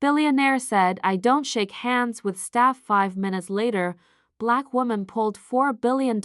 Billionaire said, "I don't shake hands with staff." 5 minutes later, Black woman pulled $4 billion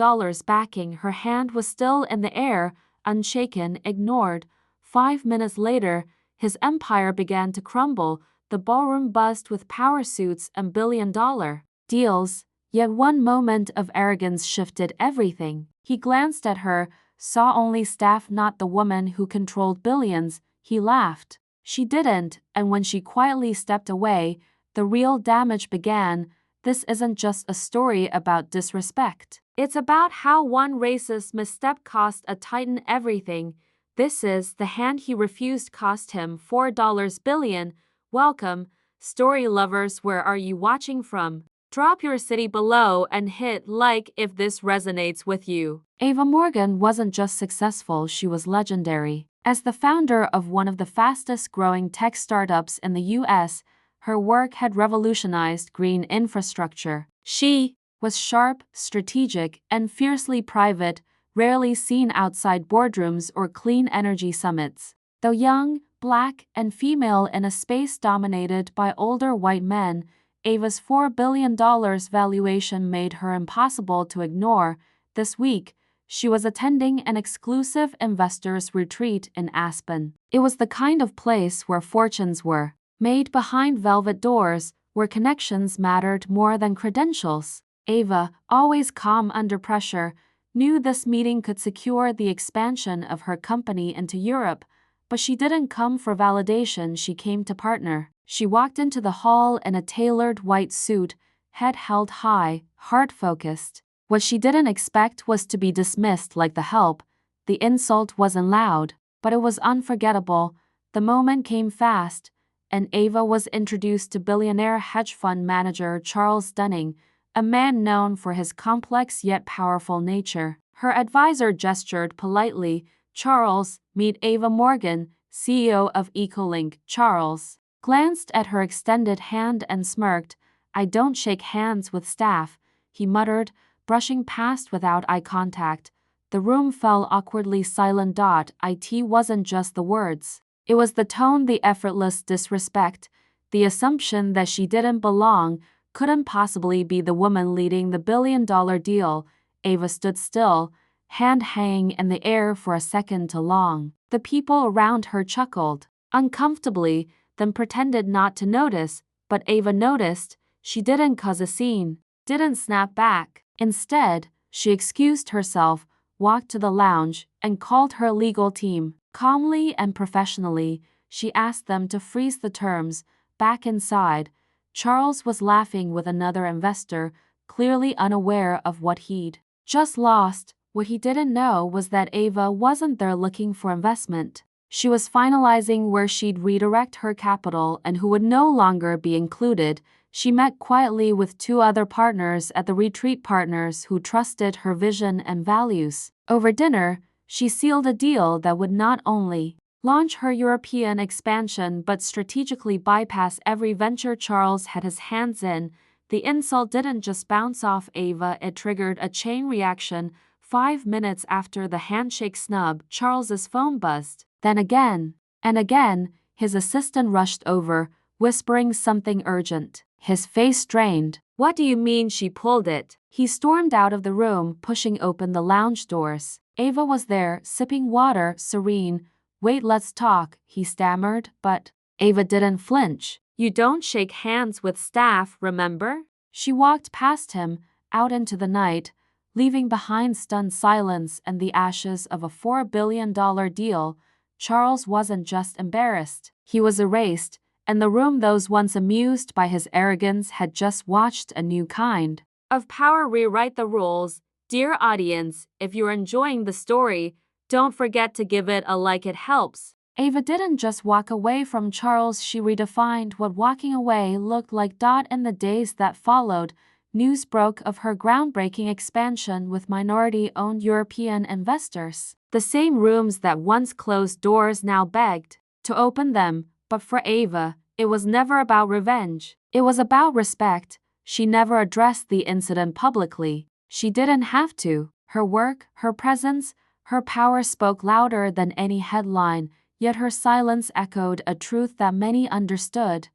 backing. Her hand was still in the air, unshaken, ignored. 5 minutes later, his empire began to crumble. The ballroom buzzed with power suits and billion-dollar deals. Yet one moment of arrogance shifted everything. He glanced at her, saw only staff, not the woman who controlled billions. He laughed. She didn't, and when she quietly stepped away, the real damage began. This isn't just a story about disrespect. It's about how one racist misstep cost a titan everything. This is the hand he refused cost him $4 billion. Welcome, story lovers. Where are you watching from? Drop your city below and hit like if this resonates with you. Ava Morgan wasn't just successful, she was legendary. As the founder of one of the fastest-growing tech startups in the US, her work had revolutionized green infrastructure. She was sharp, strategic, and fiercely private, rarely seen outside boardrooms or clean energy summits. Though young, Black, and female in a space dominated by older white men, Ava's $4 billion valuation made her impossible to ignore. This week, she was attending an exclusive investors' retreat in Aspen. It was the kind of place where fortunes were made behind velvet doors, where connections mattered more than credentials. Ava, always calm under pressure, knew this meeting could secure the expansion of her company into Europe, but she didn't come for validation, she came to partner. She walked into the hall in a tailored white suit, head held high, heart focused. What she didn't expect was to be dismissed like the help. The insult wasn't loud, but it was unforgettable. The moment came fast, and Ava was introduced to billionaire hedge fund manager Charles Dunning, a man known for his complex yet powerful nature. Her advisor gestured politely. "Charles, meet Ava Morgan, CEO of Ecolink." Charles glanced at her extended hand and smirked. "I don't shake hands with staff," he muttered, brushing past without eye contact. The room fell awkwardly silent. It wasn't just the words. It was the tone, the effortless disrespect, the assumption that she didn't belong, couldn't possibly be the woman leading the billion-dollar deal. Ava stood still, hand hanging in the air for a second too long. The people around her chuckled uncomfortably, then pretended not to notice, but Ava noticed. She didn't cause a scene, didn't snap back. Instead, she excused herself, walked to the lounge, and called her legal team. Calmly and professionally, she asked them to freeze the terms. Back inside, Charles was laughing with another investor, clearly unaware of what he'd just lost. What he didn't know was that Ava wasn't there looking for investment. She was finalizing where she'd redirect her capital and who would no longer be included. She met quietly with two other partners at the retreat, partners who trusted her vision and values. Over dinner, she sealed a deal that would not only launch her European expansion but strategically bypass every venture Charles had his hands in. The insult didn't just bounce off Ava, it triggered a chain reaction. 5 minutes after the handshake snub, Charles's phone buzzed. Then again, and again, his assistant rushed over, whispering something urgent. His face strained. "What do you mean she pulled it?" He stormed out of the room, pushing open the lounge doors. Ava was there, sipping water, serene. "Wait, let's talk," he stammered, but Ava didn't flinch. "You don't shake hands with staff, remember?" She walked past him, out into the night, leaving behind stunned silence and the ashes of a $4 billion deal. Charles wasn't just embarrassed, he was erased, and the room, those once amused by his arrogance, had just watched a new kind of power rewrite the rules. Dear audience, if you're enjoying the story, don't forget to give it a like, it helps. Ava didn't just walk away from Charles, she redefined what walking away looked like. In the days that followed, news broke of her groundbreaking expansion with minority-owned European investors. The same rooms that once closed doors now begged to open them. But for Ava, it was never about revenge. It was about respect. She never addressed the incident publicly. She didn't have to. Her work, her presence, her power spoke louder than any headline, yet her silence echoed a truth that many understood.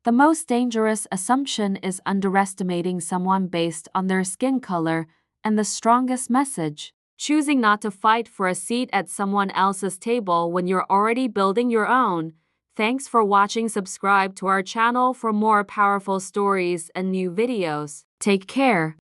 The most dangerous assumption is underestimating someone based on their skin color, and the strongest message: choosing not to fight for a seat at someone else's table when you're already building your own. Thanks for watching. Subscribe to our channel for more powerful stories and new videos. Take care.